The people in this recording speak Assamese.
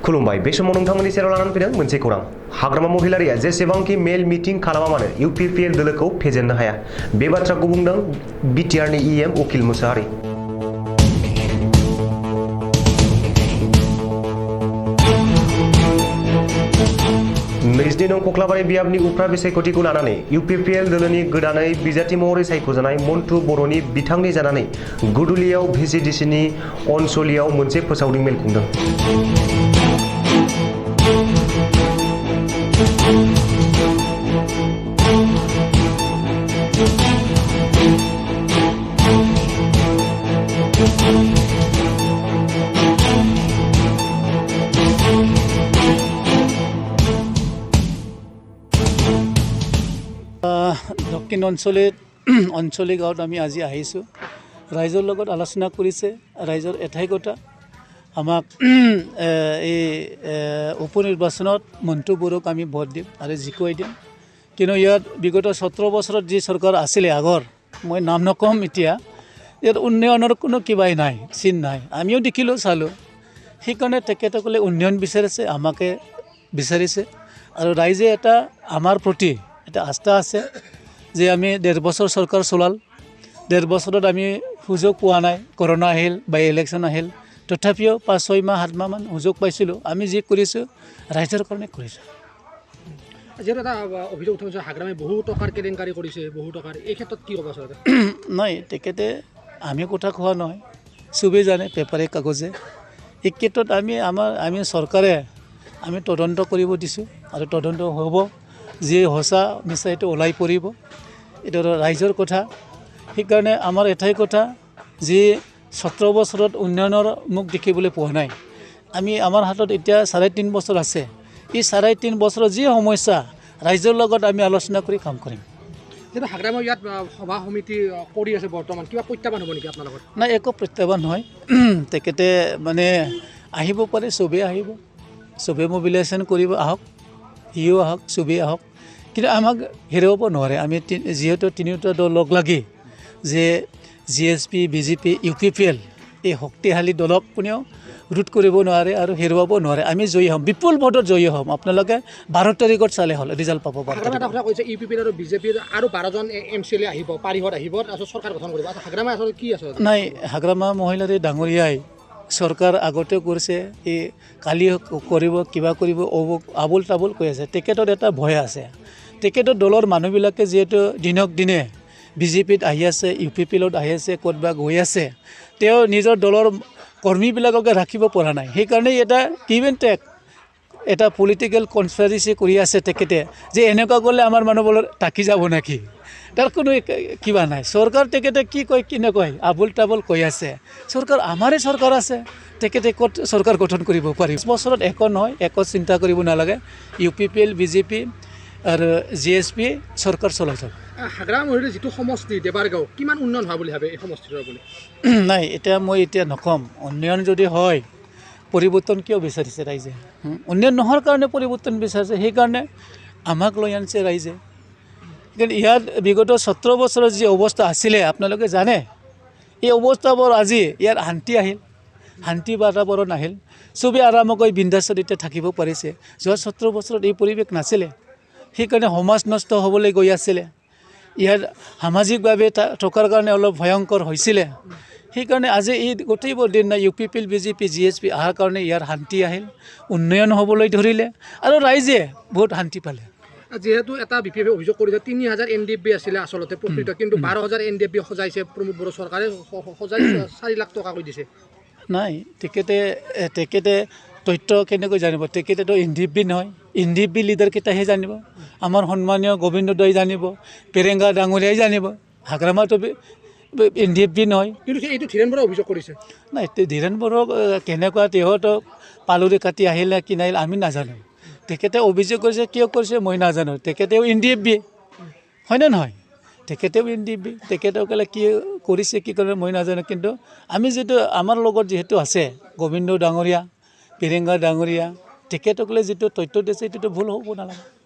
खुलुमबाय बे समाव नोंथांमोननि सेराव लानानै फैदों मोनसे खौरां हाग्रामा महिलारिया जेसेबांखि मेल मिटिं खालामा मानो इउपिपिएल दोलोखौ फेजेननो हाया बे बाथ्राखौ बुंदों बिटिआरनि इएम उकिल मुसाहारि नैजिनै नं कक्लाबारि बियाबनि उफ्रा बिसायख'थिखौ लानानै इउपिपिएल दोलोनि गोदानै बिजाथि महरै सायख'जानाय मन्टु बर'नि बिथांनि जानानै गुदुलियाव भिसिडिसिनि अनसलियाव मोनसे फोसावदिं मेल खुंदों। দক্ষিণ অঞ্চলিক গাঁৱত আমি আজি আহিছোঁ ৰাইজৰ লগত আলোচনা কৰিছে ৰাইজৰ এটাই কথা আমাক এই উপনিৰ্বাচনত মন্টু বড়োক আমি ভোট দিম আৰু জিকুৱাই দিম কিন্তু ইয়াত বিগত 17 বছৰত যি চৰকাৰ আছিলে আগৰ মই নাম নকম এতিয়া ইয়াত উন্নয়নৰ কোনো কিবাই নাই চিন নাই আমিও দেখিলোঁ চালোঁ সেইকাৰণে তেখেতসকলে উন্নয়ন বিচাৰিছে আমাকে বিচাৰিছে আৰু ৰাইজে এটা আমাৰ প্ৰতি এটা আস্থা আছে যে আমি 1.5 বছৰ চৰকাৰ চলাল 1.5 বছৰত আমি সুযোগ পোৱা নাই করোনা আহিল বা ইলেকশ্যন আহিল তথাপিও 5-6 মাহ 7 মাহমান সুযোগ পাইছিলোঁ আমি যি কৰিছোঁ ৰাইজৰ কাৰণে কৰিছোঁ যেটা অভিযোগ উঠাইছে হাগ্ৰামে বহু টকাৰ কেলেংকাৰী কৰিছে বহু টকাৰ এই ক্ষেত্ৰত কি ক'ব আচলতে নাই তেখেতে আমি কথা কোৱা নহয় চবেই জানে পেপাৰে কাগজে এই ক্ষেত্ৰত আমি চৰকাৰে আমি তদন্ত কৰিব দিছোঁ আৰু তদন্ত হ'ব যি সঁচা মিছা এইটো ওলাই পৰিব এইটো ৰাইজৰ কথা সেইকাৰণে আমাৰ এটাই কথা যি 17 বছৰত উন্নয়নৰ মুখ দেখিবলৈ পোৱা নাই আমি আমাৰ হাতত এতিয়া 3.5 বছৰ আছে এই 3.5 বছৰৰ যি সমস্যা ৰাইজৰ লগত আমি আলোচনা কৰি কাম কৰিম যেটা হাগ্ৰামে ইয়াত সভা সমিতি কৰি আছে বৰ্তমান কিবা প্ৰত্যাহ্বান হ'ব নেকি আপোনালোকৰ নাই একো প্ৰত্যাহ্বান নহয় তেখেতে মানে আহিব পাৰে চবেই আহিব চবেই মোবিলাইজেশ্যন কৰিব আহক ইও আহক চবেই আহক কিন্তু আমাক হেৰুৱাব নোৱাৰে আমি যিহেতু তিনিটা দল লগ লাগি যে জিএছপি বিজেপি ইউপিপিএল এই শক্তিশালী দলক কোনেও ৰোধ কৰিব নোৱাৰে আৰু হেৰুৱাব নোৱাৰে আমি জয়ী হ'ম বিপুল ভোটত জয়ী হ'ম আপোনালোকে 12 তাৰিখত চালে হ'ল ৰিজাল্ট পাব এটা কথা কৈছে ইউপিপিএল আৰু বিজেপিৰ আৰু 12জন এমচিএল আহিব পাৰিহত আহিব তাৰপিছত চৰকাৰ গঠন কৰিব হাগ্ৰামা আচলতে কি আছে নাই হাগ্ৰামা মহিলাৰী ডাঙৰীয়াই চৰকাৰ আগতে কৰিছে এই কালি কৰিব কিবা কৰিব আবুল তাবুল কৈ আছে তেখেতৰ এটা ভয় আছে তেখেতৰ দলৰ মানুহবিলাকে যিহেতু দিনক দিনে বিজেপিত আহি আছে ইউপিপিএলত আহি আছে ক'তবা গৈ আছে তেওঁ নিজৰ দলৰ কৰ্মীবিলাককে ৰাখিব পৰা নাই সেইকাৰণে এটা কিভেণ্টেক এটা পলিটিকেল কনস্পিৰেচি কৰি আছে তেখেতে যে এনেকুৱা কৰিলে আমাৰ মানুহবোৰ টাকি যাব নেকি তাৰ কোনো কিবা নাই চৰকাৰ তেখেতে কি কয় কি নকয় আবুল তাবুল কৈ আছে চৰকাৰ আমাৰে চৰকাৰ আছে তেখেতে ক'ত চৰকাৰ গঠন কৰিব পাৰিব বছৰত একো নহয় একো চিন্তা কৰিব নালাগে ইউপিপিএল বিজেপি আৰু জিএছপি চৰকাৰ চলাই থাকক হাগ্ৰামা মহিলাৰ যিটো সমষ্টি দেবাৰগাঁও কিমান উন্নয়ন হোৱা বুলি ভাবে এই সমষ্টিৰ আপুনি নাই মই এতিয়া নকম উন্নয়ন যদি হয় পৰিৱৰ্তন কিয় বিচাৰিছে ৰাইজে উন্নয়ন নোহোৱাৰ কাৰণে পৰিৱৰ্তন বিচাৰিছে সেইকাৰণে আমাক লৈ আনিছে ৰাইজে কিন্তু ইয়াত বিগত 17 বছৰৰ যি অৱস্থা আছিলে আপোনালোকে জানে এই অৱস্থাবোৰ আজি ইয়াত শান্তি বাতাবৰণ আহিল চবেই আৰামকৈ বিন্দাছত এতিয়া থাকিব পাৰিছে যোৱা 17 বছৰত এই পৰিৱেশ নাছিলে সেইকাৰণে সমাজ নষ্ট হ'বলৈ গৈ আছিলে ইয়াত সামাজিকভাৱে থকাৰ কাৰণে অলপ ভয়ংকৰ হৈছিলে সেইকাৰণে আজি এই গোটেইবোৰ দিন নাই ইউপিপিএল বিজেপি জিএছপি অহাৰ কাৰণে ইয়াৰ শান্তি আহিল উন্নয়ন হ'বলৈ ধৰিলে আৰু ৰাইজে বহুত শান্তি পালে যেহেতু এটা বিপিএফে অভিযোগ কৰিছে 3000 এনডিএফবি আছিলে আচলতে প্ৰকৃত কিন্তু 12000 এনডিএফবি সজাইছে প্ৰমোদ বড়ো চৰকাৰে সজাই 4 লাখ টকা কৈ দিছে নাই তেখেতে তথ্য কেনেকৈ জানিব তেখেতেতো এনডিএফবি নহয় এনডিএফবি লিডাৰকেইটাহে জানিব আমাৰ সন্মানীয় গোবিন্দদাই জানিব পেৰেংগা ডাঙৰীয়াই জানিব হাগ্ৰামাতো এনডিএফবি নহয় কিন্তু এইটো ধীৰেন বড়োৱে অভিযোগ কৰিছে নাই ধীৰেন বড়ো কেনেকুৱা তেওঁতো পালুৰি কাটি আহিলে কি নাহিল আমি নাজানো তেখেতে অভিযোগ কৰিছে কিয় কৰিছে মই নাজানো তেখেতেও এনডিএফবি হয়নে নহয় তেখেতেও এনডিএফবি তেখেতসকলে কি কৰিছে কি কৰে মই নাজানো কিন্তু আমি যিটো আমাৰ লগত যিহেতু আছে গোবিন্দ ডাঙৰীয়া পেৰেংগা ডাঙৰীয়া তেখেতসকলে যিটো তথ্য দিছে এইটোতো ভুল হ'ব নালাগে